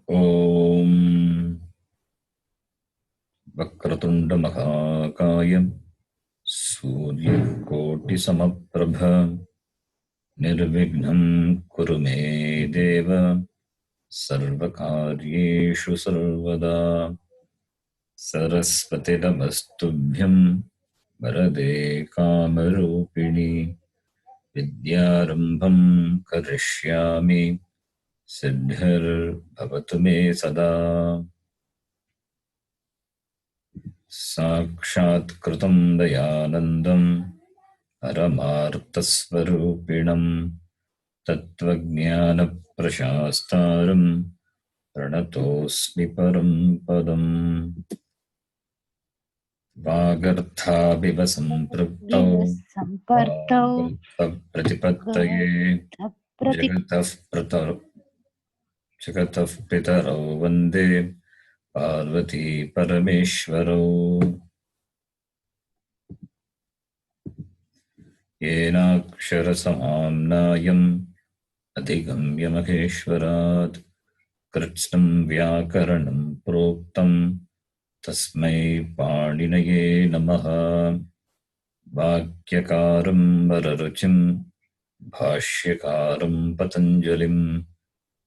Om Vakratunda Mahakayam Surya Koti Samaprabha Nirvignam Kurume Deva Sarvakaryeshu Sarvada Saraswati Namastubhyam Varade Kamarupini Vidyarambham Karishyami Siddhir Bhavatu Me Sada Saṃskṛtam Dayanandam Paramarthasvarupinam Tattvajnana Prashastaram Pranatosmi Param Padam Vagarthaviva Sampraptau Vagartha Pratipattaye Jagatah Pitarau Vande Parvati Parameshwarau Yenakshara Samamnayam Adhigamya Maheshwarat Kritsnam Vyakaranam Proktam Tasmai Paninaye Namaha Vakyakaram Vararuchim Bhashyakaram Patanjalim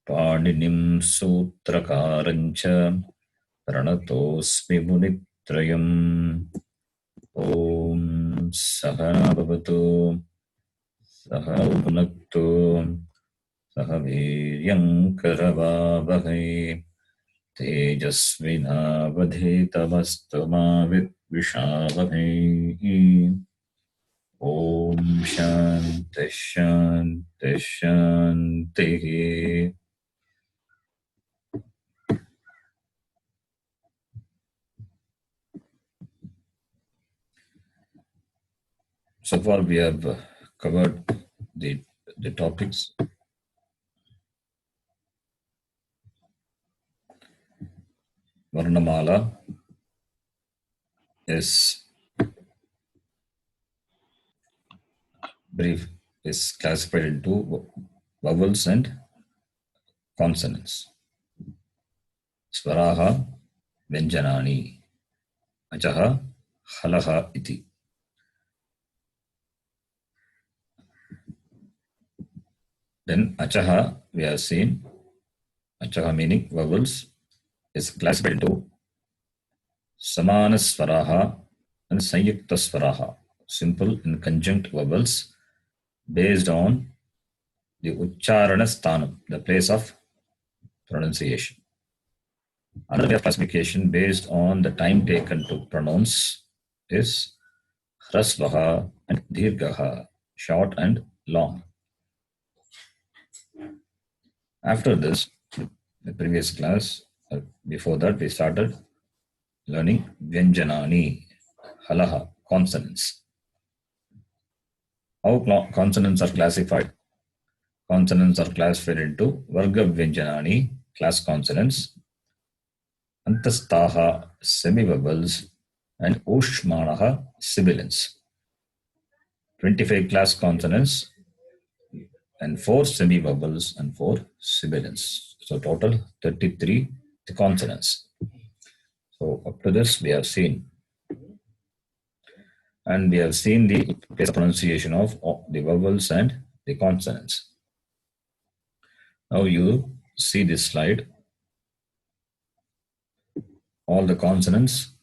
Paninim Sutrakarancha Pranatosmi Munitrayam Om Sahana Bhavatu Saha Bhunaktu Saha Viryam Karavavahai Tejasvinavadhetamastu ma vidvishavahai Om Shanti Shanti Shanti. So far we have covered the topics. Varnamala is classified into vowels and consonants. Swaraha Vyanjanani Ajaha Halaha iti. Then Achaha we have seen. Achaha meaning vowels is classified into Samana Swaraha and Sanyukta Swaraha, simple and conjunct vowels based on the Ucharana Sthanam, the place of pronunciation. Another way of classification based on the time taken to pronounce is Hrasvaha and Dirghaha, short and long. After this, the previous class, before that, we started learning Vyanjanani, Halaha, consonants. How consonants are classified? Consonants are classified into Varga Vyanjanani, class consonants, Antastaha, semi-vowels, and Ushmanaha, sibilants. 25 class consonants and 4 semi-vowels and 4 sibilants. So total 33 consonants. So up to this we have seen. And we have seen the place of pronunciation of the vowels and the consonants. Now you see this slide. All the consonants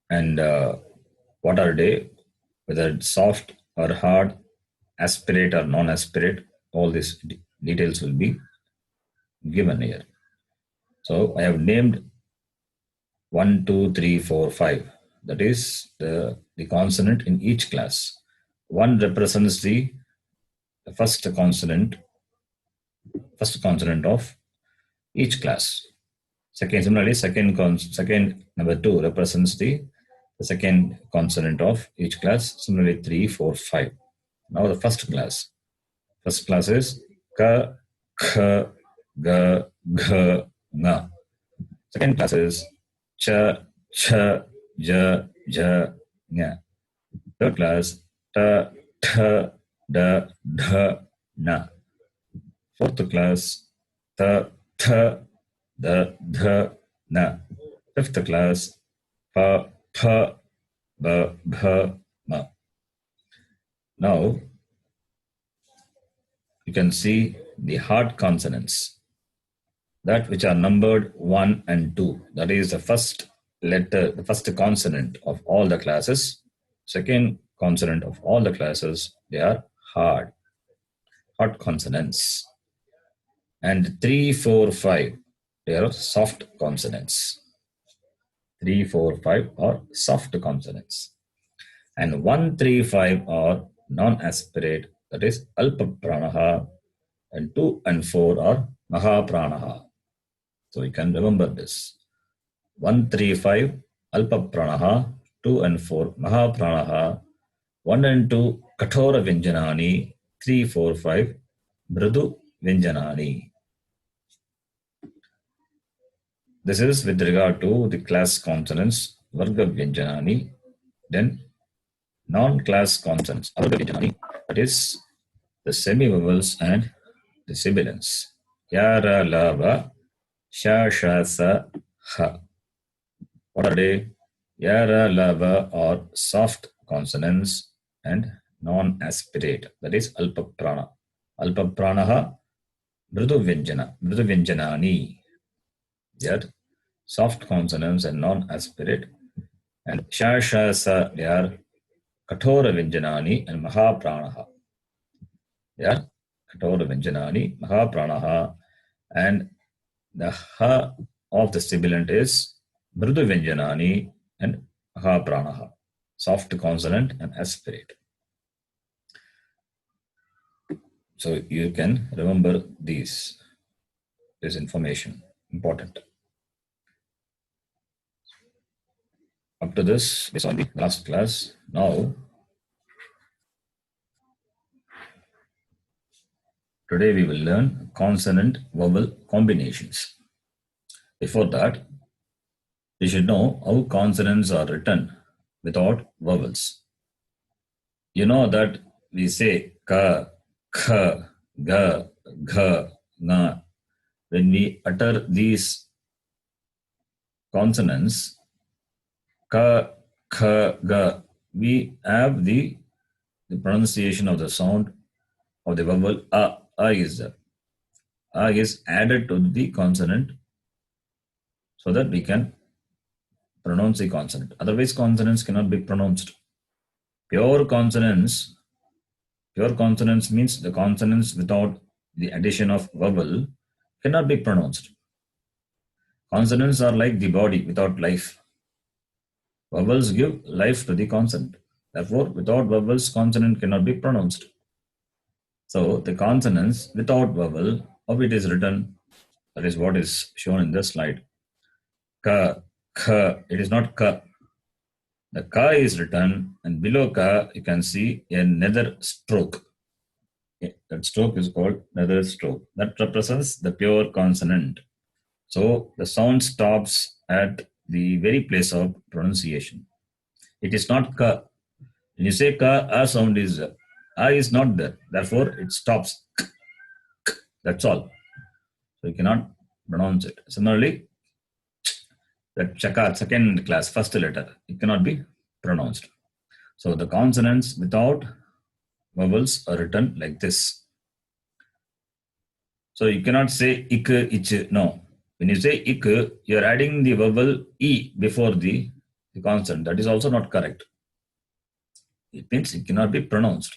and what are they, whether it's soft or hard, aspirate or non-aspirate, all these details will be given here. So I have named 1, 2, 3, 4, 5. That is the consonant in each class. 1 represents the first consonant of each class. Similarly, second number 2 represents the second consonant of each class. Similarly, 3, 4, 5. Now the first class. First class is ka, kha, ga, gha, nga. Second class is cha, cha, ja, ja, nga. Third class ta, tha, da, dha, na. Fourth class th, th, the, dh, na. Fifth class, pa, pha, ba, bha, ma. Now, you can see the hard consonants, that which are numbered 1 and 2. That is the first letter, the first consonant of all the classes. Second consonant of all the classes, they are hard consonants. And 3, 4, 5, they are soft consonants. 3, 4, 5 are soft consonants. And 1, 3, 5 are non-aspirate, that is alpa pranaha, and 2 and 4 are maha pranaha. So you can remember this. 1, 3, 5 alpa pranaha, 2 and 4 maha pranaha, 1 and 2 kathora vyanjanani, 3, 4, 5 mridu vyanjanani. This is with regard to the class consonants, varga vyanjanani. Then non-class consonants, avarga vyanjanani, that is the semi-vowels and the sibilants. Ya, ra, la, va, sha, sha, sa, ha. What are they? Ya, ra, la, va are soft consonants and non-aspirate, that is alpa prana. Alpa pranaha, mridu vyanjanani. Yet soft consonants and non-aspirate. And sha, sha, sa, they are kathora vyanjanani and maha pranaha. They are kathora vyanjanani, maha pranaha. And the ha of the sibilant is mridu vyanjanani and maha pranaha, soft consonant and aspirate. So you can remember this information, important. Up to this, we saw in the last class. Now, today we will learn consonant-vowel combinations. Before that, we should know how consonants are written without vowels. You know that we say ka, kha, ga, gha, na. When we utter these consonants, ka, kha, ga, we have the pronunciation of the sound of the vowel a. A is added to the consonant so that we can pronounce the consonant. Otherwise, consonants cannot be pronounced. Pure consonants means the consonants without the addition of vowel cannot be pronounced. Consonants are like the body without life. Vowels give life to the consonant. Therefore, without vowels, consonant cannot be pronounced. So, the consonants without vowel, how it is written, that is what is shown in this slide. Ka, kha, it is not ka. The ka is written, and below ka, you can see a nether stroke. That stroke is called nether stroke. That represents the pure consonant. So the sound stops at the very place of pronunciation. It is not ka. When you say ka, a sound is not there. Therefore, it stops. That's all. So you cannot pronounce it. Similarly, that chakar, second class, first letter, it cannot be pronounced. So the consonants without vowels are written like this. So you cannot say ik, ich, no. When you say ik, you are adding the vowel e before the consonant. That is also not correct. It means it cannot be pronounced.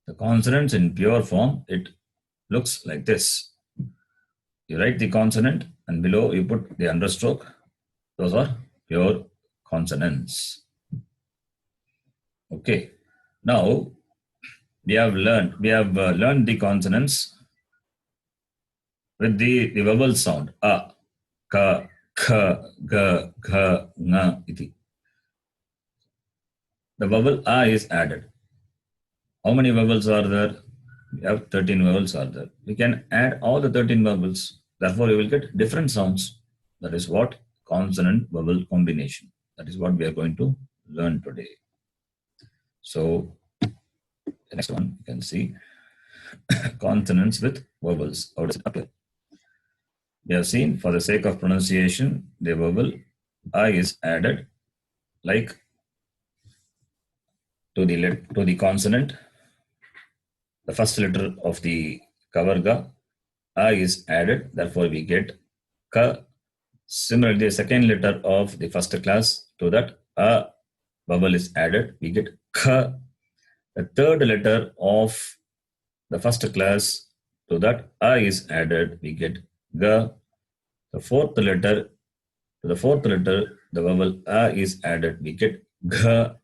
The consonants in pure form, it looks like this. You write the consonant and below you put the understroke. Those are pure consonants. Okay. Now we have learned the consonants with the vowel sound a, ka, kha, ga, gha, nga, iti. The vowel a is added. How many vowels are there? We have 13 vowels are there. We can add all the 13 vowels. Therefore, you will get different sounds. That is what consonant-vowel combination. That is what we are going to learn today. So, the next one you can see consonants with vowels. How does it appear? We have seen, for the sake of pronunciation, the vowel I is added like to the consonant. The first letter of the kavarga, A is added, therefore we get ka. Similarly, the second letter of the first class, to that A vowel is added, we get kha. The third letter of the first class, to that A is added, we get ga. The fourth letter, to the fourth letter, the vowel A is added, we get gha.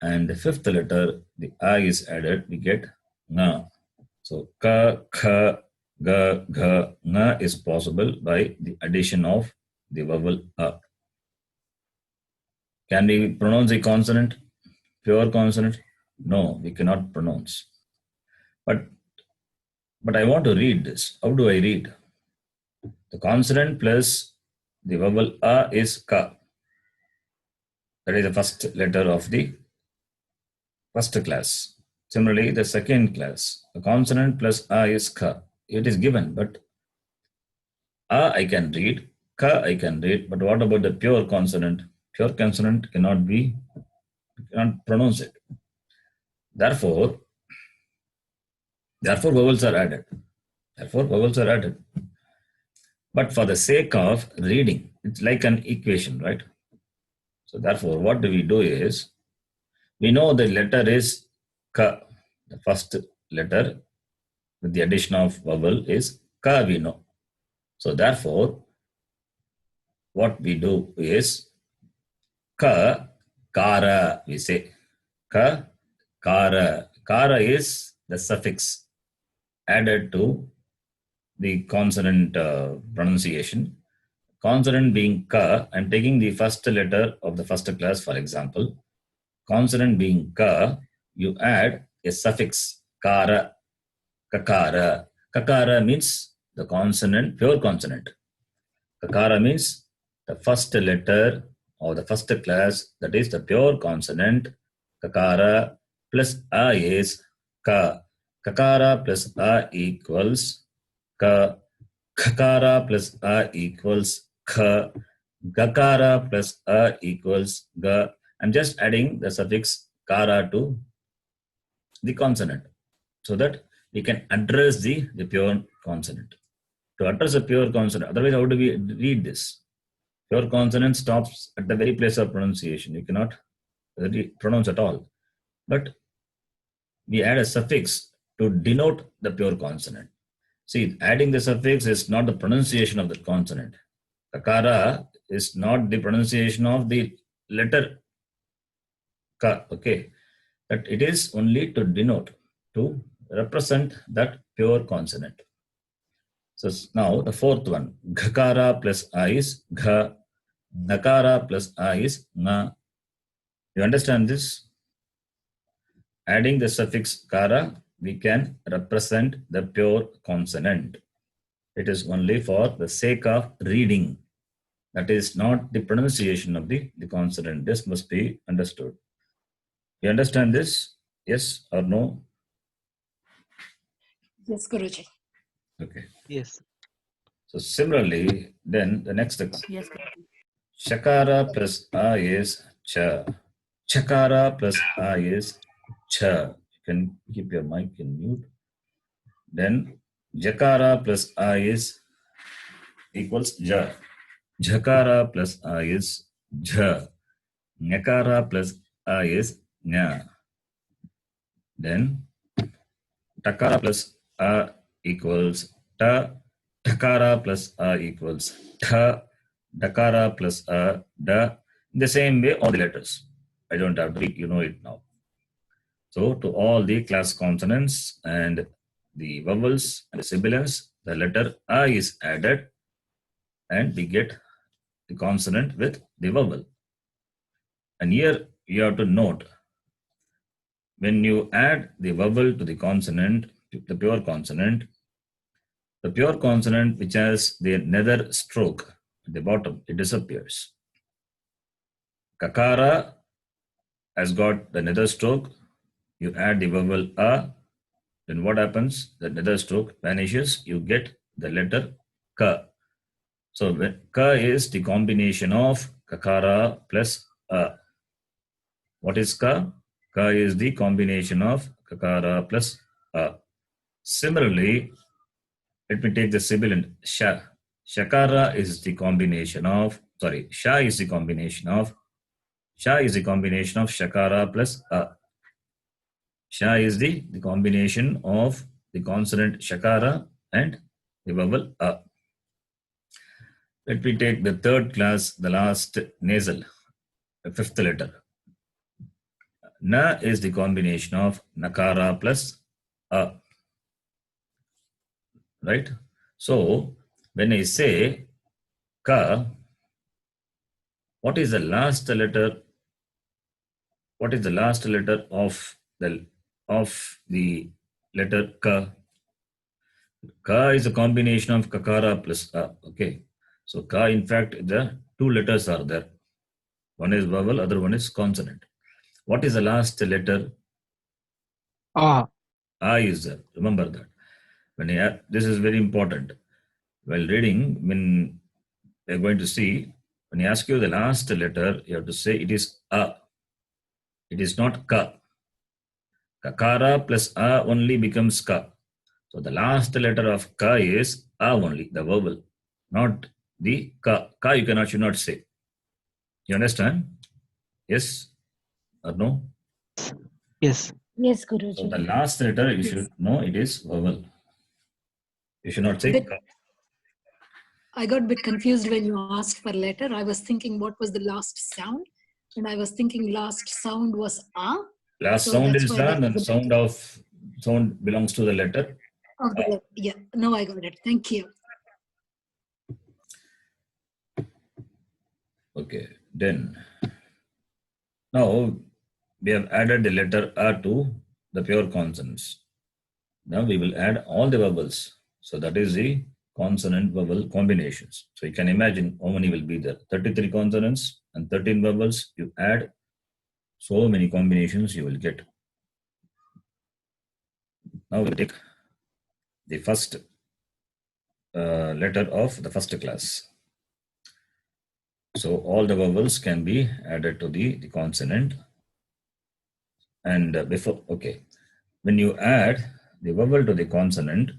And the fifth letter, the A is added, we get nga. So ka, kha, ga, gha, nga is possible by the addition of the vowel a. Can we pronounce a consonant, pure consonant? No, we cannot pronounce. But I want to read this. How do I read? The consonant plus the vowel a is ka. That is the first letter of the first class. Similarly, the second class, the consonant plus a is ka. It is given, but a I can read, ka I can read, but what about the pure consonant? Pure consonant cannot pronounce it. Therefore, vowels are added. But for the sake of reading, it's like an equation, right? So therefore, what do we do is, we know the letter is ka. The first letter with the addition of vowel is ka, we know. So therefore, what we do is ka, kara, we say. Ka, kara. Kara is the suffix added to the consonant pronunciation. Consonant being ka, I'm taking the first letter of the first class, for example. Consonant being ka, you add a suffix kara, kakara. Kakara means the consonant, pure consonant. Kakara means the first letter of the first class, that is the pure consonant. Kakara plus a is ka. Kakara plus a equals ka. Kakara plus a equals kha. Gakara plus a equals ga. I'm just adding the suffix kara to the consonant so that we can address the pure consonant. To address a pure consonant, otherwise, how do we read this? Pure consonant stops at the very place of pronunciation. You cannot pronounce at all. But we add a suffix to denote the pure consonant. See, adding the suffix is not the pronunciation of the consonant. Kakara is not the pronunciation of the letter ka, okay? That it is only to denote, to represent that pure consonant. So now the fourth one, ghakara plus a is gha, nakara plus a is na. You understand this? Adding the suffix kara, we can represent the pure consonant. It is only for the sake of reading. That is not the pronunciation of the consonant. This must be understood. You understand this? Yes or no? Yes, Guruji. Okay. Yes. So similarly, then the next Yes, Guruji. Shakara plus a is cha. Chakara plus a is cha. You can keep your mic in mute. Then Jakara plus a is equals ja. Jakara plus a is ja. Nyakara plus a is nya. Then Takara plus a equals ta. Takara plus a equals tha. Dakara plus a da. In the same way, all the letters. I don't have to read, you know it now. So to all the class consonants and the vowels and the sibilants, the letter a is added and we get the consonant with the vowel. And here you have to note, when you add the vowel to the consonant, the pure consonant which has the nether stroke at the bottom, it disappears. Kakara has got the nether stroke. You add the vowel a, then what happens? The nether stroke vanishes. You get the letter ka. So ka is the combination of kakara plus a. What is ka? Ka is the combination of kakara plus a. Similarly, let me take the sibilant sha. Shakara is the combination of, sorry, sha is the combination of, sha is the combination of shakara plus a. Sha is the combination of the consonant shakara and the vowel a. Let me take the third class, the last nasal, the fifth letter. Na is the combination of nakara plus a. Right? So, when I say ka, what is the last letter? What is the last letter of the letter ka? Ka is a combination of kakara plus a. Okay. So ka, in fact, the two letters are there. One is vowel, other one is consonant. What is the last letter? Ah. A is there. Remember that. This is very important. While reading, when we're going to see, when I ask you the last letter, you have to say it is a. It is not ka. Kakara plus a only becomes ka. So the last letter of ka is a only, the vowel, not the ka. Ka you should not say. You understand? Yes or no? Yes. Yes, So Guruji. the last letter you Yes. should know it is vowel. You should not say ka. I got a bit confused when you asked for letter. I was thinking what was the last sound, and I was thinking last sound was a. Last So sound that's is why that done, and was a bit sound belongs to the letter. of the letter. Yeah, now I got it. Thank you. Okay, then now we have added the letter a to the pure consonants. Now we will add all the vowels. So that is the consonant vowel combinations. So you can imagine how many will be there. 33 consonants and 13 vowels. You add so many combinations you will get. Now we'll take the first letter of the first class. So all the vowels can be added to the consonant. And before, okay, when you add the vowel to the consonant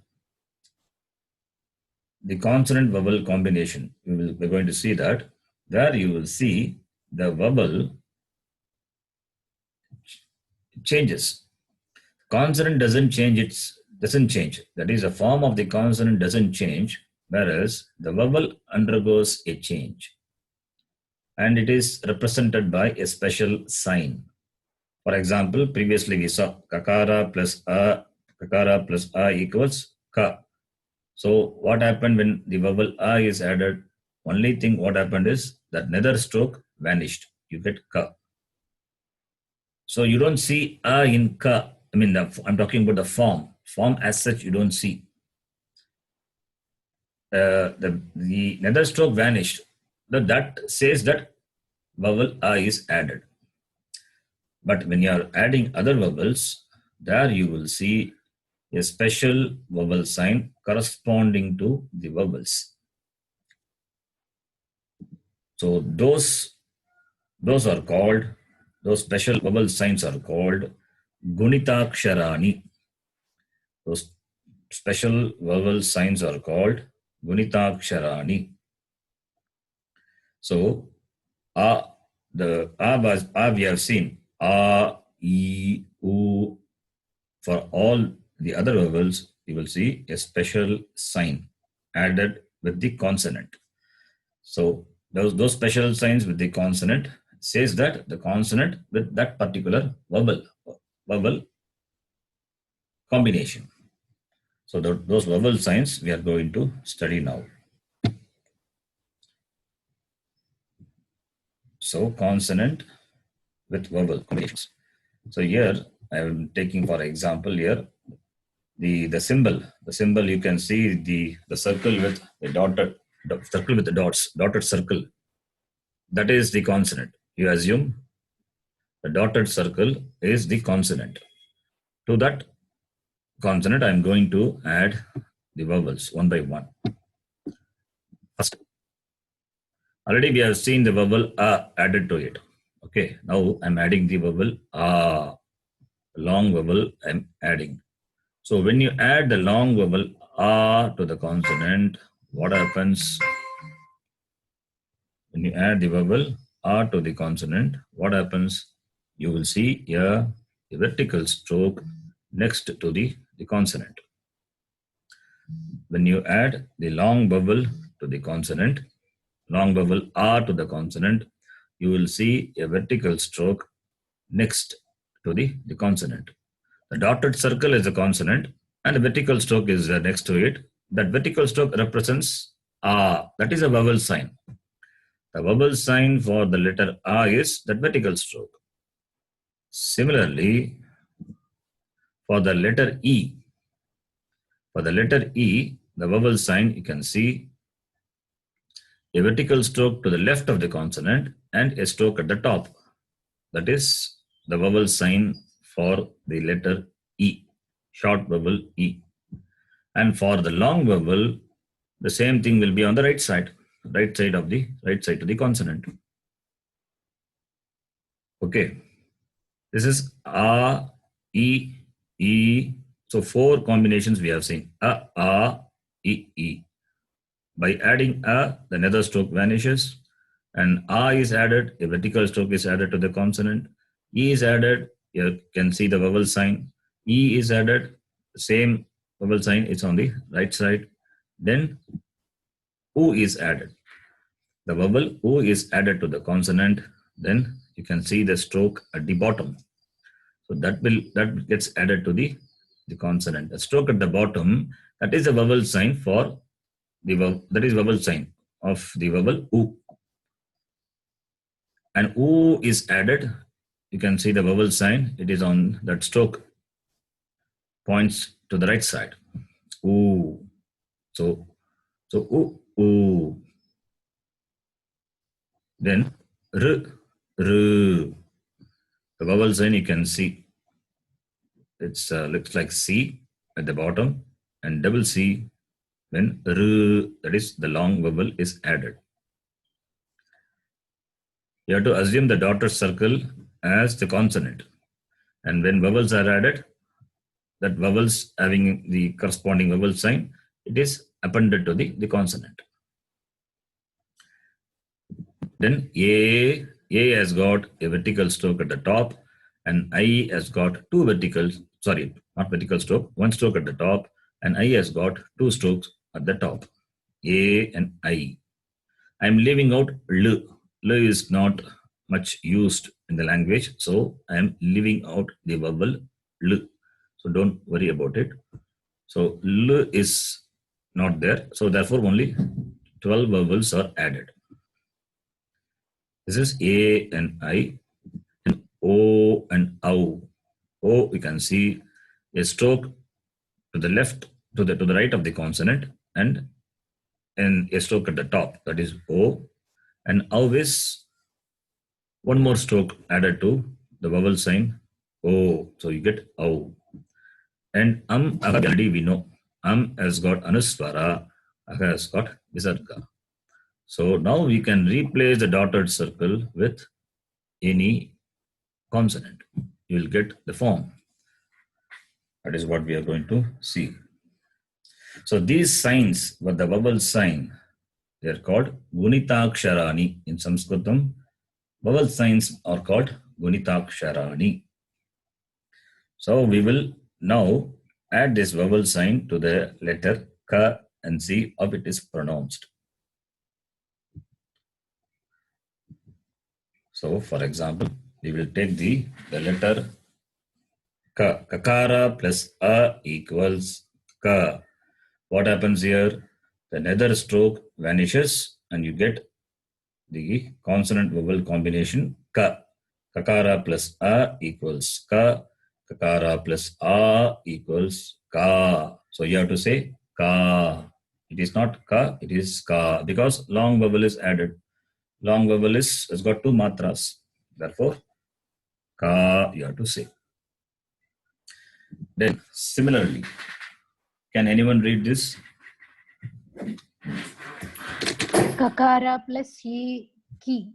vowel combination, we're going to see that where you will see the vowel changes. Consonant doesn't change. That is, the form of the consonant doesn't change, whereas the vowel undergoes a change. And it is represented by a special sign. For example, previously we saw kakara plus a equals ka. So what happened when the vowel a is added? Only thing what happened is that nether stroke vanished. You get ka. So you don't see a in ka. I mean, I'm talking about the form. Form as such, you don't see. The nether stroke vanished. That says that vowel a is added. But when you are adding other vowels, there you will see a special vowel sign corresponding to the vowels. So those special vowel signs are called Gunitaksharani. Those special vowel signs are called Gunitaksharani. So a we have seen a, e, u. For all the other vowels, you will see a special sign added with the consonant. So those special signs with the consonant says that the consonant with that particular vowel combination. So those vowel signs we are going to study now. So consonant with vowel combinations. So here I am taking for example here the symbol. The symbol you can see the circle with the circle with the dots, dotted circle. That is the consonant. You assume the dotted circle is the consonant. To that consonant, I'm going to add the vowels one by one. First, Already we have seen the vowel a added to it. Okay, now I'm adding the vowel a, long vowel I'm adding. So when you add the long vowel a to the consonant, what happens? When you add the vowel a to the consonant, what happens? You will see a vertical stroke next to the consonant. When you add the long vowel to the consonant, long vowel R to the consonant, you will see a vertical stroke next to the consonant. The dotted circle is a consonant and the vertical stroke is next to it. That vertical stroke represents A. That is a vowel sign. The vowel sign for the letter A is that vertical stroke. Similarly, for the letter E, the vowel sign, you can see a vertical stroke to the left of the consonant and a stroke at the top. That is the vowel sign for the letter E, short vowel E. And for the long vowel, the same thing will be on the right side to the consonant. Okay, this is A, E, E. So 4 combinations we have seen. A, E, E. By adding a, the nether stroke vanishes, and a is added, a vertical stroke is added to the consonant. E is added, you can see the vowel sign. E is added, same vowel sign, it's on the right side. Then U is added. The vowel U is added to the consonant. Then you can see the stroke at the bottom. So that gets added to the consonant. The stroke at the bottom, that is a vowel sign for vowel sign of the vowel U. And U is added. You can see the vowel sign. It is on that stroke, points to the right side. U. So U, U. Then R, R. The vowel sign you can see. It's looks like C at the bottom and double C when R, that is the long vowel, is added. You have to assume the dotted circle as the consonant. And when vowels are added, that vowels having the corresponding vowel sign, it is appended to the consonant. Then A has got a vertical stroke at the top, and I has got one stroke at the top, and I has got 2 strokes at the top. A and I. I'm leaving out L. L is not much used in the language, so I'm leaving out the vowel L. So don't worry about it. So L is not there, so therefore only 12 vowels are added. This is A and I, and O and OW. O, you can see a stroke to the left, to the right of the consonant, and a stroke at the top, that is O. And OW is one more stroke added to the vowel sign O, so you get OW. And already we know has got anuswara, has got visarga. So now we can replace the dotted circle with any consonant. You will get the form. That is what we are going to see. So these signs were the vowel sign. They are called Gunitaksharani. In Saṃskṛtam, vowel signs are called Gunitaksharani. So we will now add this vowel sign to the letter Ka and see how it is pronounced. So for example, we will take the letter Ka. Kakara plus A equals Ka. What happens here? The nether stroke vanishes and you get the consonant vowel combination Ka. Kakara plus A equals Ka. Kakara plus A equals Ka. So you have to say Ka. It is not Ka, it is Ka, because long vowel is added. Long vowel has got 2 matras. Therefore, Ka you have to say. Then similarly, can anyone read this? Kakara plus ye, ki.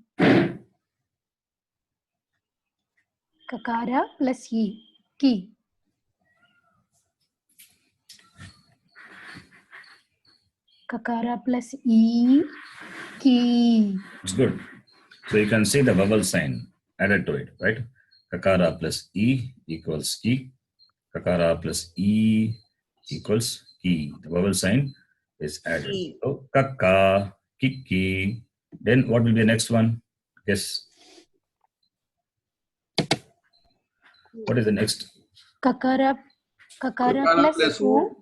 Kakara plus ye, ki. Kakara plus e, ki. It's good. So you can see the vowel sign added to it, right? Kakara plus e equals ki. Kakara plus e equals ki. The vowel sign is added. So kaka, kiki. Then what will be the next one? Guess. What is the next? Kakara plus u,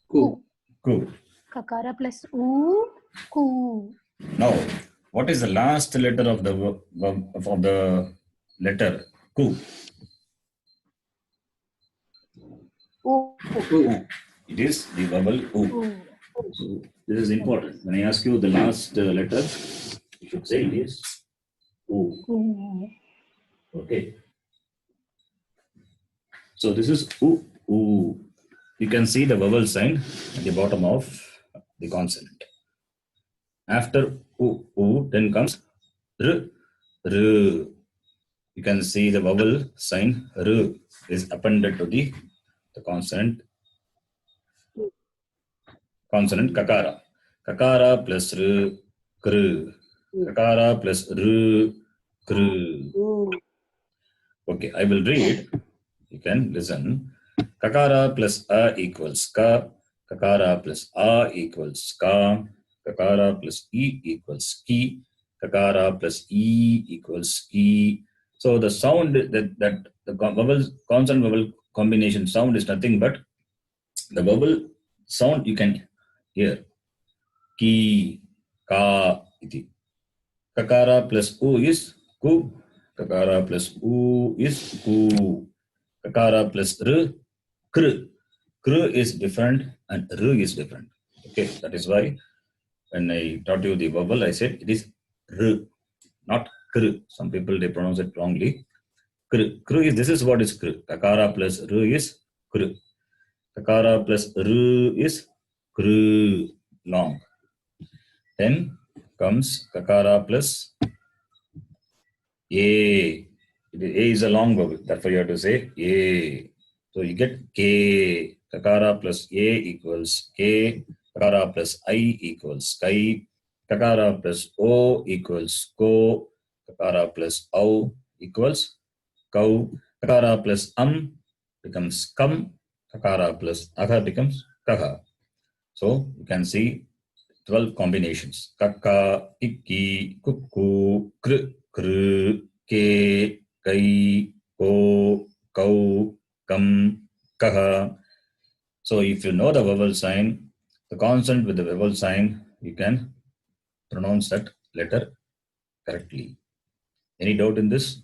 ku. Ku. Kakara plus u, ku. Now, what is the last letter of the letter ku? U. It is the vowel u. So this is important. When I ask you the last letter, you should say it is u. Okay. So this is u, u. You can see the vowel sign at the bottom of the consonant. After u, u, then comes r, r. You can see the vowel sign r is appended to the consonant kakara. Kakara plus r, kr. Kakara plus r, kr. Okay, I will read. You can listen. Kakara plus a equals ka. Kakara plus a equals ka. Kakara plus e equals ki. Kakara plus e equals ki. So the sound that the vowel consonant vowel combination sound is nothing but the vowel sound you can hear. Ki, ka, iti. Kakara plus u is ku. Kakara plus u is ku. Kakara plus r, kr. Kr is different and r is different. Okay, that is why when I taught you the vowel, I said it is r, not kr. Some people they pronounce it wrongly. Kr. Kr is, this is what is kr. Kakara plus r is kr. Kakara plus r is kr, long. Then comes kakara plus a. A is a long vowel, therefore you have to say a. So you get k. Kakara plus a equals k. Kakara plus I equals kai. Kakara plus o equals ko. Kakara plus au equals kau. Kakara plus becomes kam. Kakara plus aga becomes kaha. So you can see 12 combinations. Kaka, kiki, kuku, kr, kr, ke, kai, ko, kau, kam, kaha. So if you know the vowel sign, the consonant with the vowel sign, you can pronounce that letter correctly. Any doubt in this?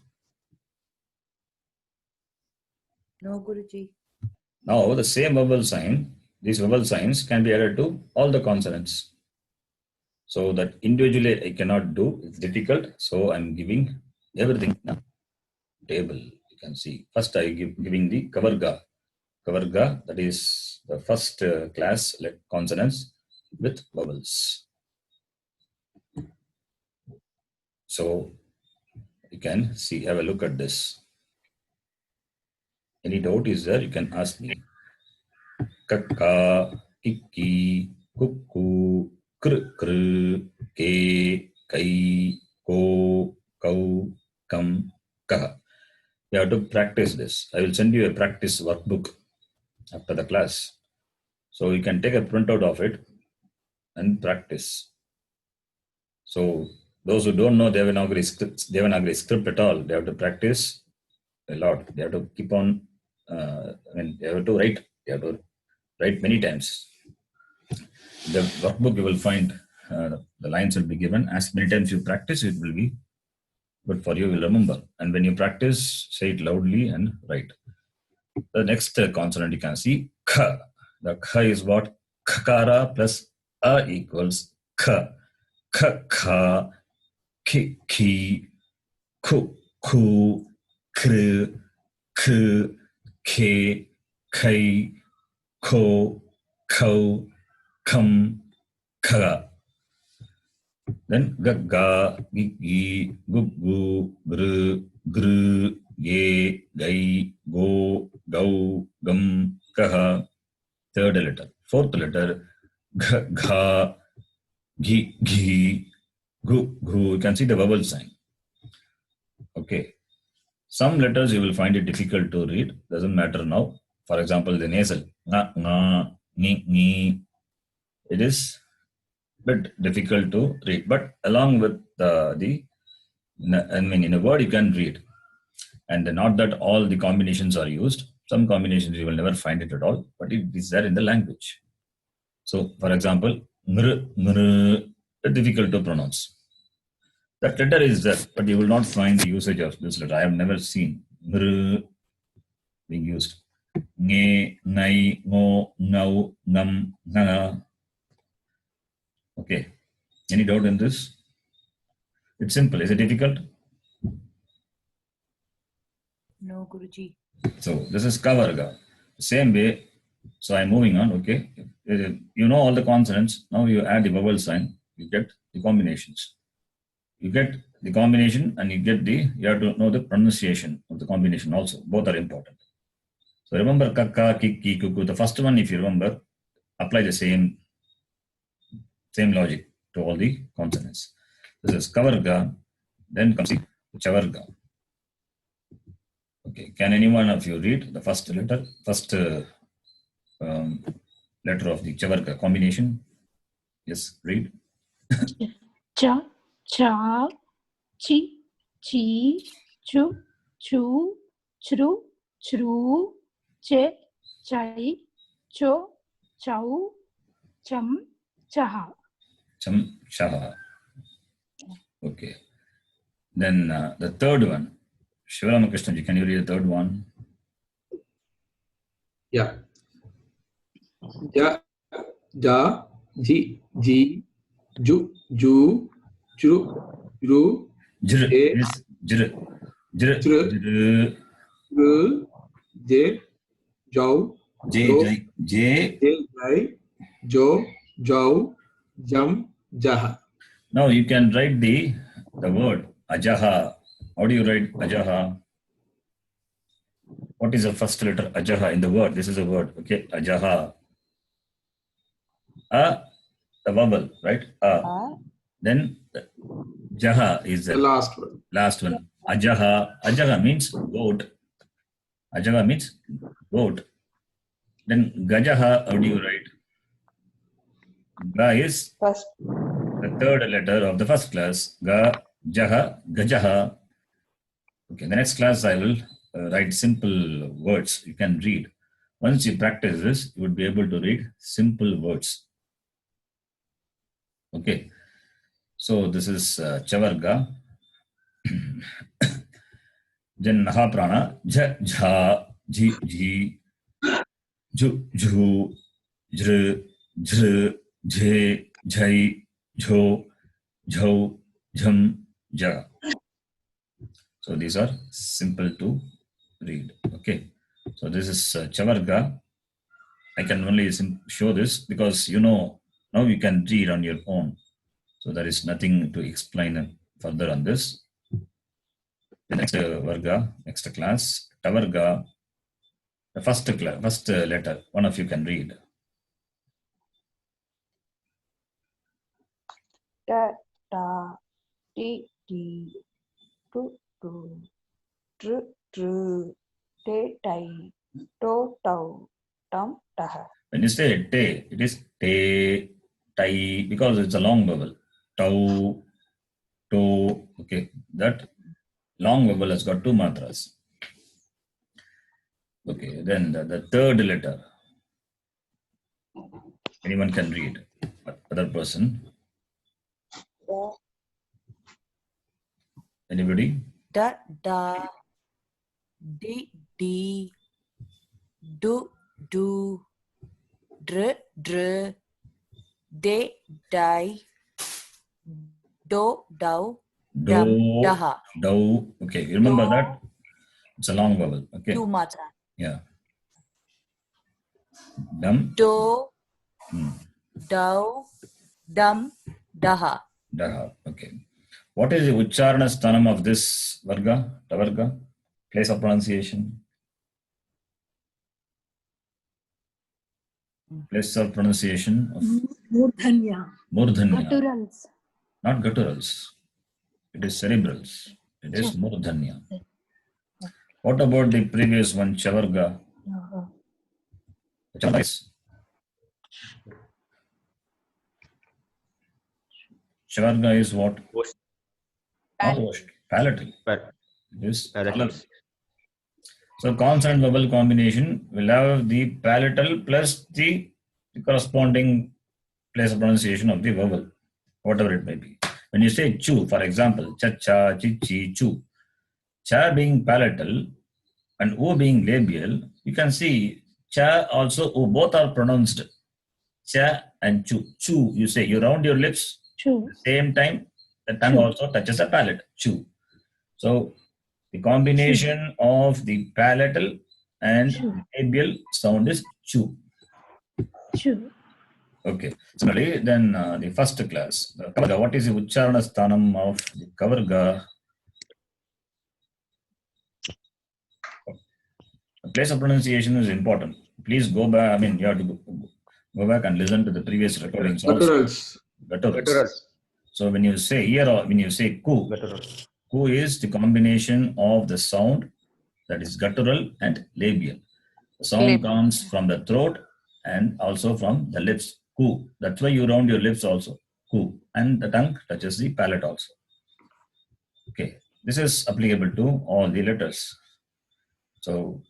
No, Guruji. Now the same vowel sign, these vowel signs can be added to all the consonants. So that individually I cannot do, it's difficult. So I'm giving everything in a table. You can see. First I giving the kavarga. Kavarga, that is the first class consonants with vowels. So you can see, have a look at this. Any doubt is there, you can ask me. Kakka, kiki, kuku, kr, kr, ke, kai, ko, kau, kam, kaha. You have to practice this. I will send you a practice workbook after the class. So you can take a printout of it and practice. So those who don't know Devanagari script at all, they have to practice a lot. They have to keep on, they have to write. They have to write many times. The workbook you will find, the lines will be given. As many times you practice, it will be good for you, will remember. And when you practice, say it loudly and write. The next consonant you can see, kha. The kha is what? Kakara plus a equals kha. Kha, kha, ki, ki, ku, ku, kr, k, ke, kai, ko, kau, kam, kha. Then ga, ga, gi, gi, gu, gu, gr, gr, ge, gai, go, gau, gum, kaha. Third letter. Fourth letter, gha, gha, gi, gi, gu, gu. You can see the vowel sign. Okay. Some letters you will find it difficult to read. Doesn't matter now. For example, the nasal. Nga, nga, ni, ni. It is bit difficult to read. But along with in a word you can read. And not that all the combinations are used. Some combinations you will never find it at all. But it is there in the language. So, for example, ngr, ngr, difficult to pronounce. That letter is there, but you will not find the usage of this letter. I have never seen ngr being used. Nge, ngai, ngo, ngau, ngam, nga. Okay. Any doubt in this? It's simple. Is it difficult? No, Guruji. So this is kavarga. Same way. So I'm moving on. Okay. You know all the consonants. Now you add the vowel sign. You get the combinations. You get the combination and you have to know the pronunciation of the combination also. Both are important. So remember kaka, kiki, kuku. The first one, if you remember, apply the same logic to all the consonants. This is kavarga. Then comes the chavarga. Okay. Can any one of you read the first letter of the chavarga combination? Yes, read. Cha, cha, chi, chi, chu, chu, chru, chru, che, chai, cho, chau, cham, chaha. Cham, shaha. Okay. Then the third one, Shivaramakrishnaji, can you read the third one? Yeah. Ja, ja, ji, ji, ju, ju, chru, ru, Jr. E. Yes, jr. Jr. Jr. Jr. ru, je, jau, J, jo, J, J. je, jai, jo, jau, jam, jaha. Now you can write the word ajaha. How do you write ajaha? What is the first letter ajaha in the word? This is a word. Okay, ajaha. The vowel, right? Then jaha is The last one. last one. Ajaha. Ajaha means goat. Ajaha means goat. Then gajaha, how do you write? Ga is First. the third letter of the first class. Ga, jaha, gajaha. Okay, the next class I will write simple words you can read. Once you practice this, you would be able to read simple words. Okay, so this is chavarga. Then nahaprana, ja, jha, ji, ji, ju, ju, jr, jr, jhe, jhai, jho, jhau, jham, ja. So these are simple to read. Okay, so this is chavarga. I can only show this because now you can read on your own. So there is nothing to explain further on this. The next varga, next class, tavarga. The first letter, one of you can read. Ta, ta, ti, ti, tu, tu, tr, tr, te, tai, to, tau, tam, taha. When you say te, it is te, tai, because it's a long vowel. Tau, to, okay. That long vowel has got two matras. Okay, then the third letter. Anyone can read. Other person. Anybody? Da, da, di, di, du, du, dr, dr, de, dai, do, dau, dam, daha. Do. Okay, you remember Do. that? It's a long vowel. Okay. Two matra. Yeah. Dam. Do, dau, dam, daha. Daha. Okay. What is the Ucharana Sthanam of this Varga? Tavarga? Place of pronunciation? Place of pronunciation of Murdhanya. Murdhanya. Gutturals. Not gutturals. It is cerebrals. It is Sure. Murdhanya. What about the previous one, Chavarga? Chavarga is Chavarga is what? Not washed. Palatal. It is color. So consonant vowel combination will have the palatal plus the corresponding place of pronunciation of the vowel, whatever it may be. When you say chu, for example, cha cha, chi chi, chu, cha being palatal and o being labial, you can see cha also o both are pronounced cha and chu. Chu, you say, you round your lips. Chu. At the same time, the tongue Chu. also touches the palate. Chu. So the combination of the palatal and Chu. labial sound is chu. Chu. Okay. Similarly, then the first class, the Kavarga. What is the Ucharana Sthanam of the Kavarga? The place of pronunciation is important. Please go back. I mean, you have to go back and listen to the previous recordings also. Gutturals. So when you say here or when you say ku, ku is the combination of the sound that is guttural and labial. The sound comes from the throat and also from the lips. Ku. That's why you round your lips also. Ku. And the tongue touches the palate also. Okay. This is applicable to all the letters. So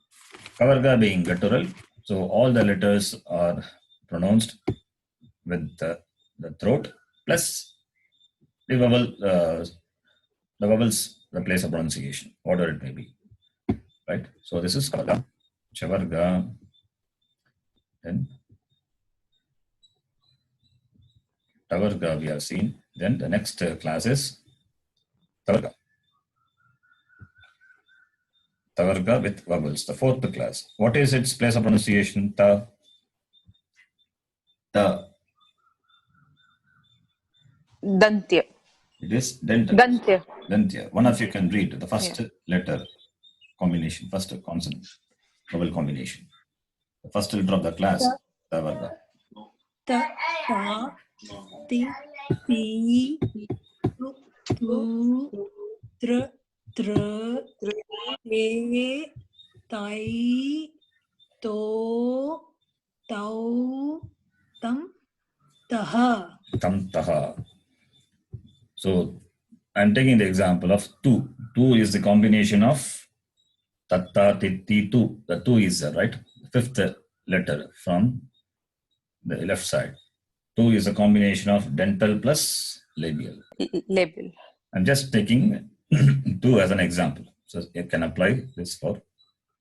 Kavarga being guttural, so all the letters are pronounced with the throat plus the vowels, the place of pronunciation, whatever it may be. Right? So this is Kavarga, Chavarga, then Tavarga we have seen. Then the next class is Tavarga. Tavarga with vowels, the fourth class. What is its place of pronunciation? Ta. Ta. Dantya. It is dental. Dantya. Dantya. One of you can read the first letter combination, first consonant vowel combination. The first letter of the class, Tavarga. Ta, ta, ti, ti, tu, tr, tr, te, tai, to, tau, tam, taha. Tam, taha. So I'm taking the example of tu. Tu is the combination of tatta, titti, tu. The tu is right, fifth letter from the left side. Tu is a combination of dental plus labial. Label. I'm just taking tu as an example. So you can apply this for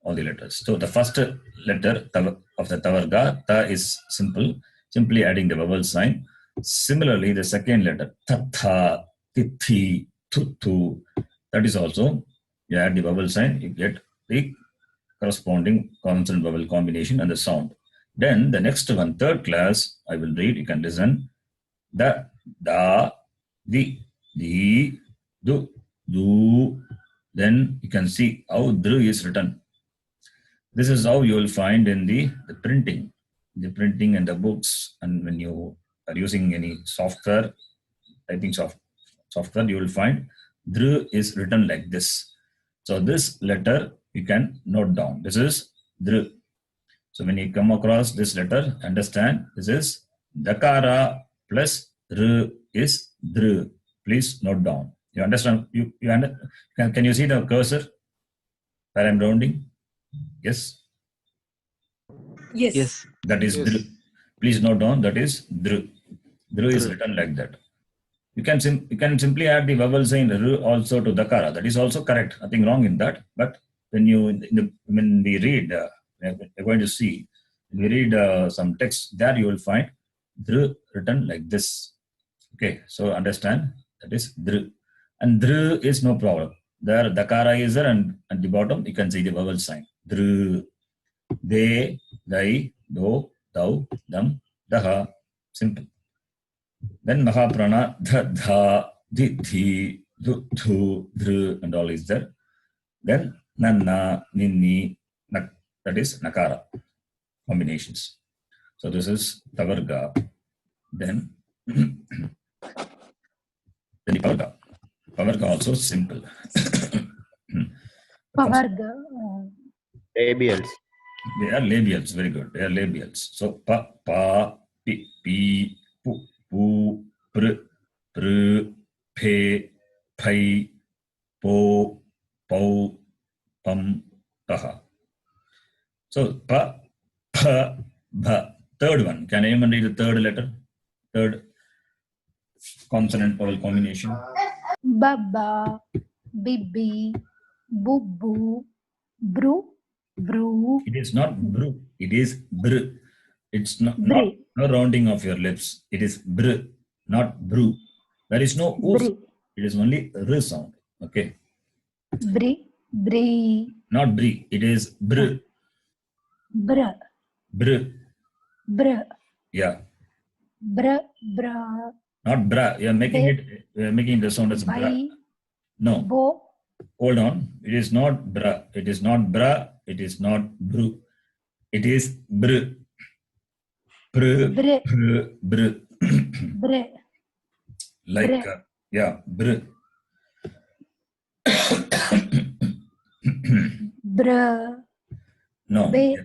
all the letters. So the first letter of the Tavarga, ta is simple, simply adding the vowel sign. Similarly, the second letter, tatha, tithi, tutu, that is also, you add the vowel sign, you get the corresponding consonant vowel combination and the sound. Then the next one, third class, I will read, you can listen. Da, da, di, du, du. Then you can see how dru is written. This is how you will find in the printing and the books. And when you are using any software, typing software, you will find dru is written like this. So this letter you can note down. This is dru. So when you come across this letter, understand this is dakara plus r is dru. Please note down. You understand? Can you see the cursor where I'm rounding? Yes. Yes. That is dru. Please note down that is dru. Dru is written like that. You can simply add the vowel sign r also to dakara. That is also correct. Nothing wrong in that. But when when we read, we're going to see. When we read some text, there you will find dru written like this. Okay, so understand that is dru, and dru is no problem. There dakara is there, and at the bottom you can see the vowel sign dru. De, dai, do, dau, dam, daha. Simple. Then Mahaprana, dha, dha, di, thi, du, thu, dhr, and all is there. Then nanna, ninni, nak, that is nakara combinations. So this is tavarga. Then the pavarga. Pavarga also simple. Pavarga. Labials. They are labials, very good. They are labials. So pa, pa, pi, pi, pu, pu, pr, pr, pe, pai, po, pau, pam, taha. So pa, pa, bha. Third one. Can anyone read the third letter? Third consonant vowel combination. Baba. Bibi. Bubu. Bru. Bru. It is not bru. It is br. It's not Bri. no rounding of your lips. It is br, not bru. There is no oo. Bri. It is only r sound. Okay. Bri. Bri. Not bri. It is br. Bra. Br. Bra. Yeah. Bra. Bra. Not bra. You are making it. You are making the sound as bra. Bai. No. Bo. Hold on. It is not bra. It is not bra. It is not bru. It is br. Br. Bre. Br. Br. Bre. Like Br. yeah. Br. Bra. No. Be.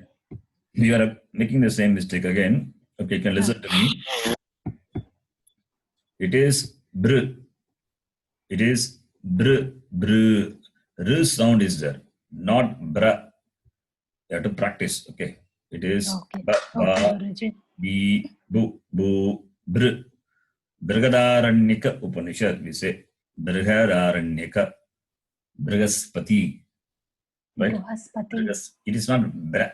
You are making the same mistake again. Okay, you can listen to me. It is br. It is br. Br. R sound is there, not bra. You have to practice. Okay. It is Okay. ba, Okay, ba, Guruji. bi, bu, bu, br. Brihadaranyaka Upanishad, we say. Brihadaranyaka. Brihaspati. Right? Bruhaspati. It is not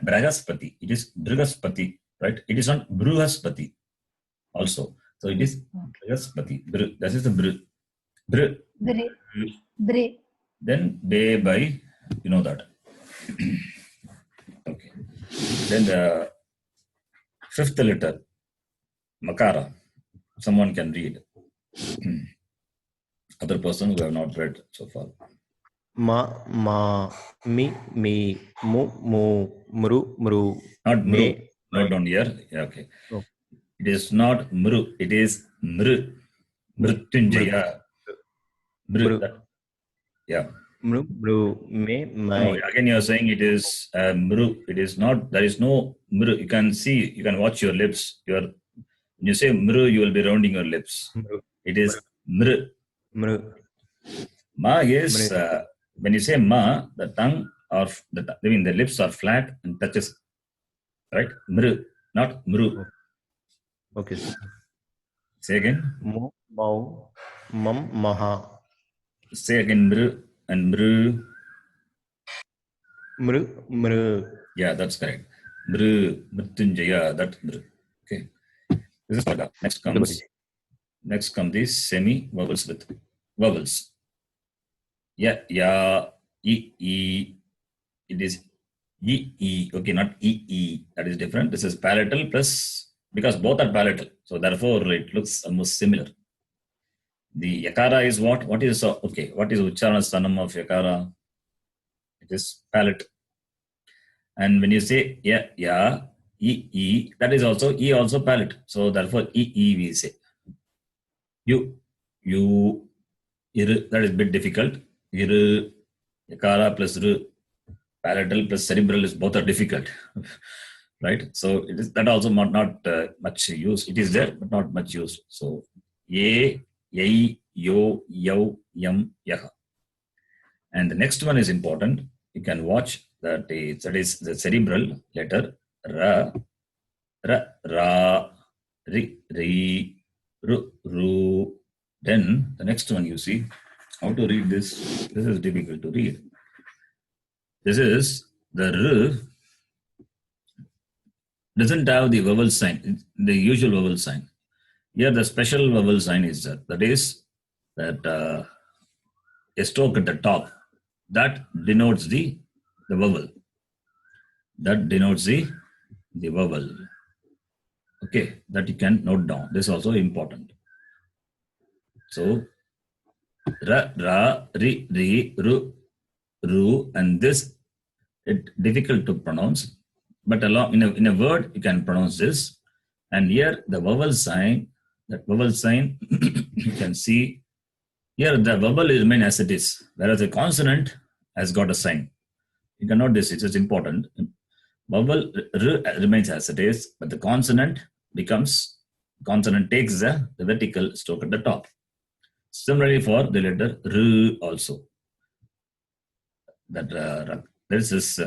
Brahaspati. It is Brihaspati. Right? It is not Bruhaspati also. So it is Brihaspati. That is the Br. Br. Bre. Bre. Then Be by, you know that. Okay. Then the fifth letter, Makara. Someone can read. Other person who have not read so far. Ma, ma, mi, mi, mu, mu, mru, mru. Not mru. Me. Note down here. Yeah, okay. Oh. It is not mru. It is mr. Mrityunjaya. Mru. Yeah. Mru, mru, me, my. No, again, you are saying it is mru. It is not. There is no mru. You can see. You can watch your lips. When you say mru, you will be rounding your lips. Mru. It is mr. Mru. Ma is when you say ma, the tongue or the lips are flat and touches. Right? Mru, not mru. Okay, sir. Say again. Mu, mau, mam, maha. Say again mru and mru. Mru, mru. Yeah, that's correct. Mru, Mrityunjaya, that mru. Okay. This is Paga. Next comes these semi-vowels with vowels. Ya, ya, e. It is e. Okay, not e. That is different. This is palatal plus, because both are palatal. So therefore, it looks almost similar. The yakara is what? What is Ucharana Sthanam of yakara? It is palate. And when you say ya, e, that is also e also palate. So therefore, e we say. You, that is a bit difficult. Yakara plus r, palatal plus cerebral is both are difficult. Right? So it is that also not much use. It is there, but not much use. So ye, yai, yo, yau, yam, yaha. And the next one is important. You can watch that is the cerebral letter ra, ri, ru. Then the next one you see how to read this. This is difficult to read. This is the r doesn't have the vowel sign, the usual vowel sign. Here the special vowel sign is that is that a stroke at the top that denotes the vowel. That denotes the vowel. Okay, that you can note down. This is also important. So ra, ra, ri, ri, ru, ru, and this it difficult to pronounce, but along in a word you can pronounce this. And here the vowel sign, you can see here the vowel will remain as it is, whereas the consonant has got a sign. You can note this; it is important. Vowel r remains as it is, but the consonant takes the vertical stroke at the top. Similarly for the letter r also. That this is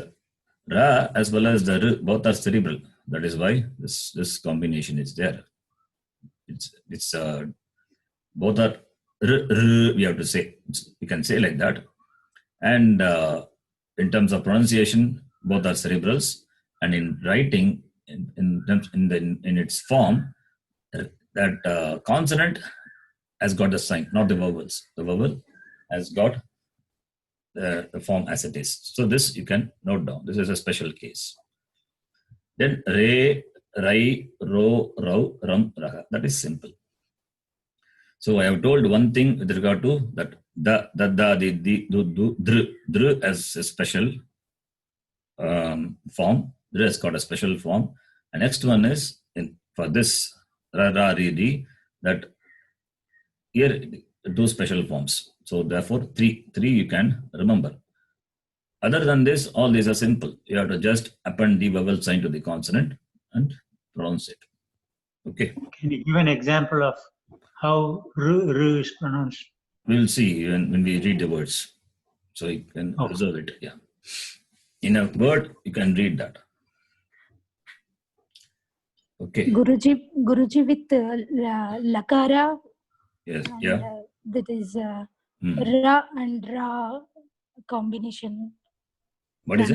ra as well as the r, both are cerebral. That is why this combination is there. It's both are r, we have to say. You can say like that. And in terms of pronunciation, both are cerebrals. And in writing, in its form, that consonant has got the sign, not the vowels. The vowel has got the form as it is. So this you can note down. This is a special case. Then re, rai, ro, rau, ram, raha. That is simple. So I have told one thing with regard to that da, di, du, dr as a special form. Dr has got a special form. And next one is for this ra, ra, ri, di, that here two special forms. So therefore three you can remember. Other than this, all these are simple. You have to just append the vowel sign to the consonant and pronounce it. Okay. Can you give an example of how ru is pronounced? We'll see when we read the words. So you can observe it. Yeah. In a word, you can read that. Okay. Guruji with lakara. Yes. And, Yeah. that is ra and ra combination. What is it?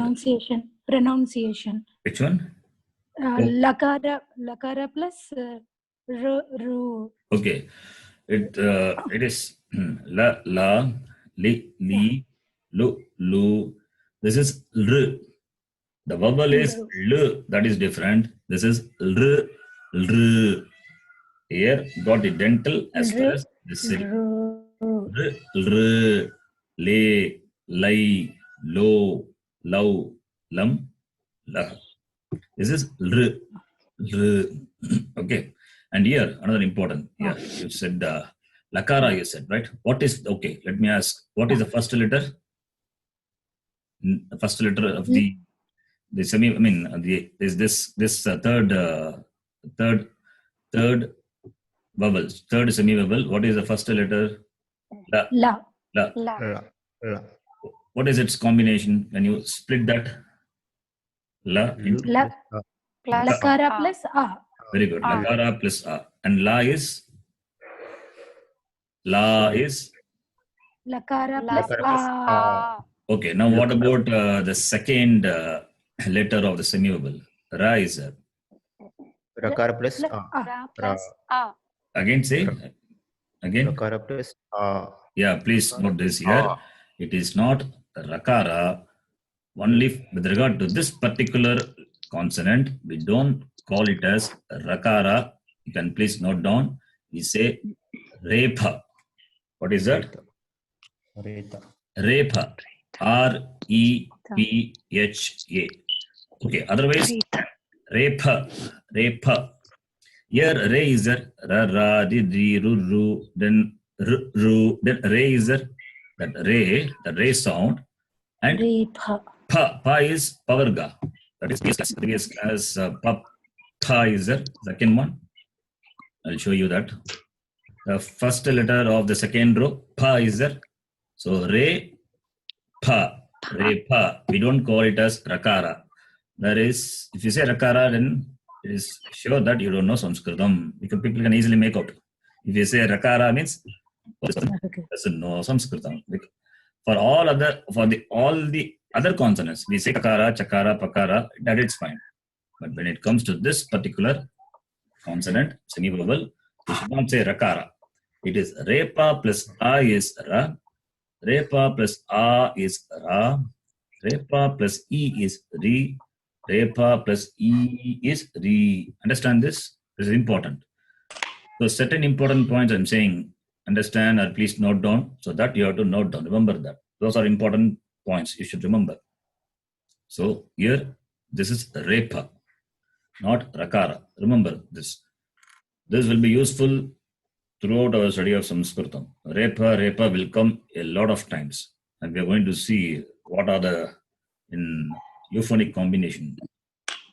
Pronunciation. Which one? Lakara plus ru. Okay. It is la, li, lu, lu. This is r. The vowel is l. That is different. This is r. Here got the dental as well as the syllable. R, le, lai, lo, lau, lam, la. This is r. Okay. And here another important. Yeah, you said lakara. You said, right? What is okay? Let me ask. What is the first letter? The first letter of the semi. I mean, is this third vowel, third semi-vowel. What is the first letter? La. What is its combination? When you split that, la into Lakara plus a. Very good. Lakara plus a. And la is Lakara plus a. Okay. Now what about the second letter of the semi-vowel? Ra is Rakara plus a. Again say. Again. Rakara plus a. Yeah, please note this here. It is not rakara. Only with regard to this particular consonant, we don't call it as rakara. You can please note down. We say repha. What is that? Repha. R-E-P-H-A. Okay, otherwise, repha. Here, re is there. Ra, di, di, ru, then ru, then re is there. The re sound. And pa is pavarga. That is previous class. Pa is the second one. I'll show you that. The first letter of the second row, pa is there. So re, pa. We don't call it as rakara. That is, if you say rakara, then it is sure that you don't know Saṃskṛtam, because people can easily make out. If you say rakara means doesn't know Saṃskṛtam. For all the other consonants, we say kakara, chakara, pakara, that it's fine. But when it comes to this particular consonant, semi-vowel, we should not say rakara. It is repa plus a is ra, repa plus a is ra, repa plus e is re, repa plus e is re. Understand this? This is important. So certain important points I'm saying understand or please note down. So that you have to note down. Remember that. Those are important points you should remember. So here, this is repa, not rakara. Remember this. This will be useful throughout our study of Saṃskṛtam. Repa will come a lot of times. And we are going to see what are the, in euphonic combination,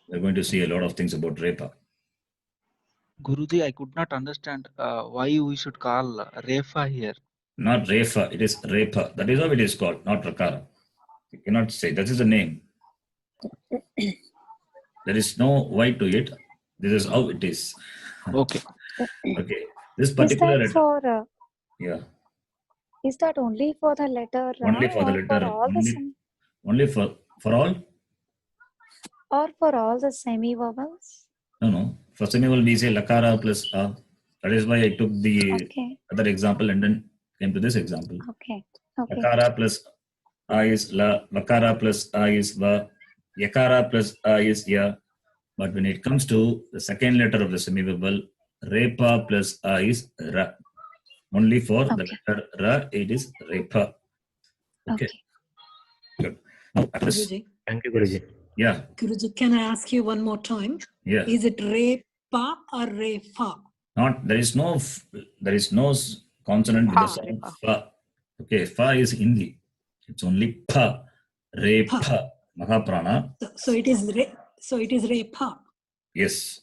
we are going to see a lot of things about repa. Guruji, I could not understand why we should call Refa here. Not refa, it is repa. That is how it is called, not rakara. You cannot say, that is the name. There is no why to it. This is how it is. Okay. Okay. This Is particular that letter. for Yeah. is that only for the letter Ra Only for the or letter. for all Only for all? or for all the semi-vowels? No. For semi-vowel we say lakara plus a. That is why I took the Okay. other example and then came to this example. Okay. Okay. Lakara plus a is la. Vakara plus a is va. Yakara plus a is ya. But when it comes to the second letter of the semi-vowel, repa plus a is ra. Only for the letter ra, it is repa. Okay. Good. Now, after this, Guruji, Thank you, Guruji. yeah. Guruji, can I ask you one more time? Yeah. Is it repa or refa? Not there is no consonant with the sound fa. Okay, fa is Hindi. It's only pa, re pa, mahaprana. So it is repa. Yes.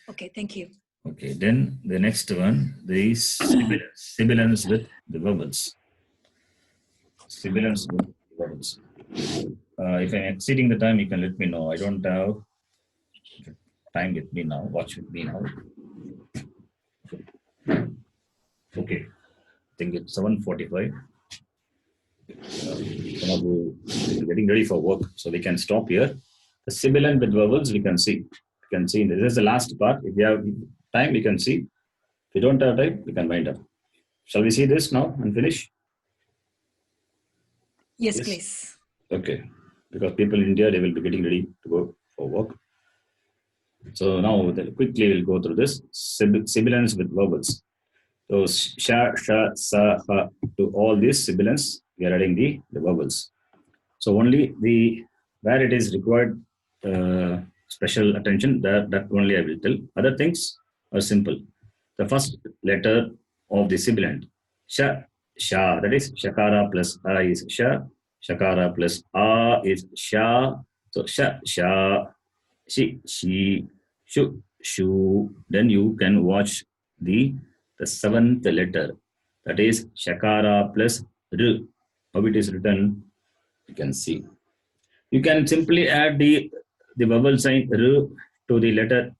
Okay, thank you. Okay, then the next one, the sibilants with the vowels. Sibilants with vowels. If I'm exceeding the time, you can let me know. I don't have time with me now. Watch with me now. Okay, I think it's 7:45. Some of you are getting ready for work, so we can stop here. The sibilant with vowels, we can see. You can see this is the last part. If you have time, we can see. If you don't have time, we can wind up. Shall we see this now and finish? Yes, please. Okay, because people in India, they will be getting ready to go for work. So now quickly we'll go through this. Sibilants with vowels. So sha, sa, ha, to all these sibilants, we are adding the vowels. So only where it is required special attention, that only I will tell. Other things are simple. The first letter of the sibilant, sha, that is shakara plus a is sha, shakara plus a is sha. So sha, shi, shu, shu. Then you can watch the seventh letter, that is shakara plus r. How it is written, you can see. You can simply add the vowel sign r to the letter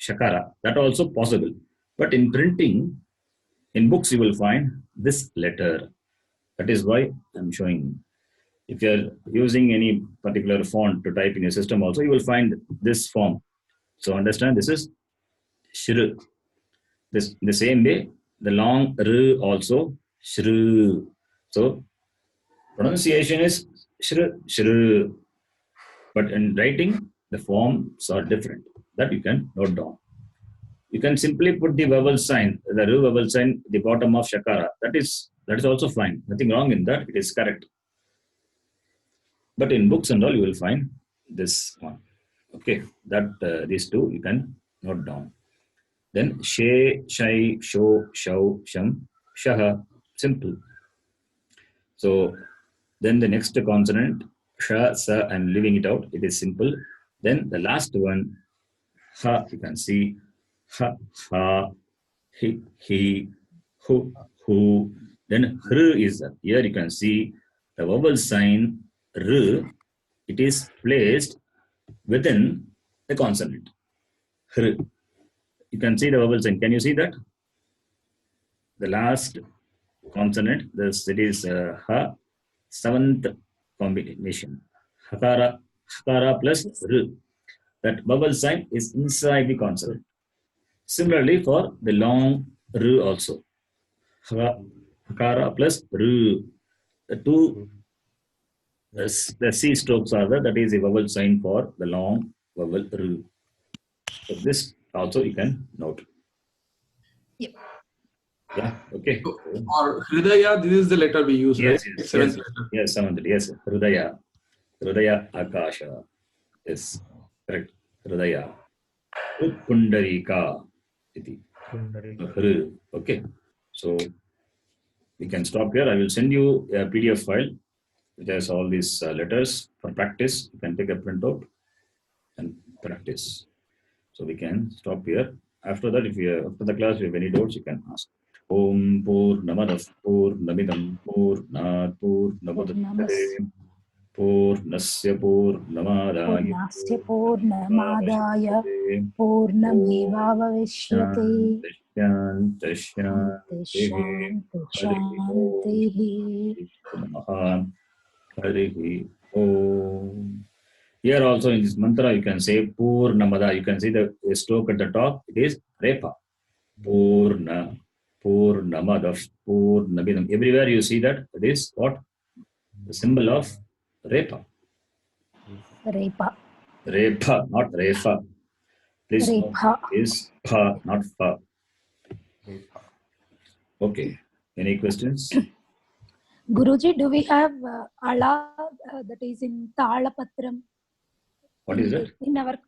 shakara. That also possible. But in printing, in books, you will find this letter. That is why I'm showing. If you are using any particular font to type in your system also, you will find this form. So understand, this is shru. This the same way, the long r also shru. So pronunciation is shru. But in writing, the forms are different. That you can note down. You can simply put the vowel sign, the r vowel sign, the bottom of shakara. That is also fine. Nothing wrong in that. It is correct. But in books and all, you will find this one. Okay, that these two you can note down. Then she, shai, sho, shau, sham, shaha. Simple. So then the next consonant, sha, sa, I'm leaving it out. It is simple. Then the last one, ha, you can see, ha, ha, he, hu. Then hr is there. Here you can see the vowel sign r. It is placed within the consonant. Hr. You can see the vowel sign. Can you see that? The last consonant, it is ha, seventh combination. Hakara plus r. That vowel sign is inside the consonant. Similarly for the long r also. Hakara plus r. The two the C strokes are there. That is the vowel sign for the long vowel r. So this also you can note. Yep. Yeah, okay. So, for Hridaya, this is the letter we use, Yes, right? yes, Seventh yes, letter. yes, seventh, yes. Hridaya Akasha. Yes, correct. Hridaya. Pundarika. Iti. Okay. So we can stop here. I will send you a PDF file which has all these letters for practice. You can take a printout and practice. So we can stop here. After that, if you after the class you have any doubts, you can ask. Om Purnamadav Purnamidam Purnat Purnamudachyate Purnasya Purnamadaya पूर्णास्य पूर्णमादाय पूर्णमेवावशिष्यते Shanti शान्ति शान्ति शान्तिः Harihi Om. Here also in this mantra you can say Purnamada. You can see the stroke at the top. It is Repa. Purna. Purnamadav. Purnamidam. Everywhere you see that it is what? The symbol of Repa. रेपा Repa, not Refa. Please note रेफा it is Pa, not Fa. Okay. Any questions? Guruji, do we have ala that is in Talapatram What is that? in our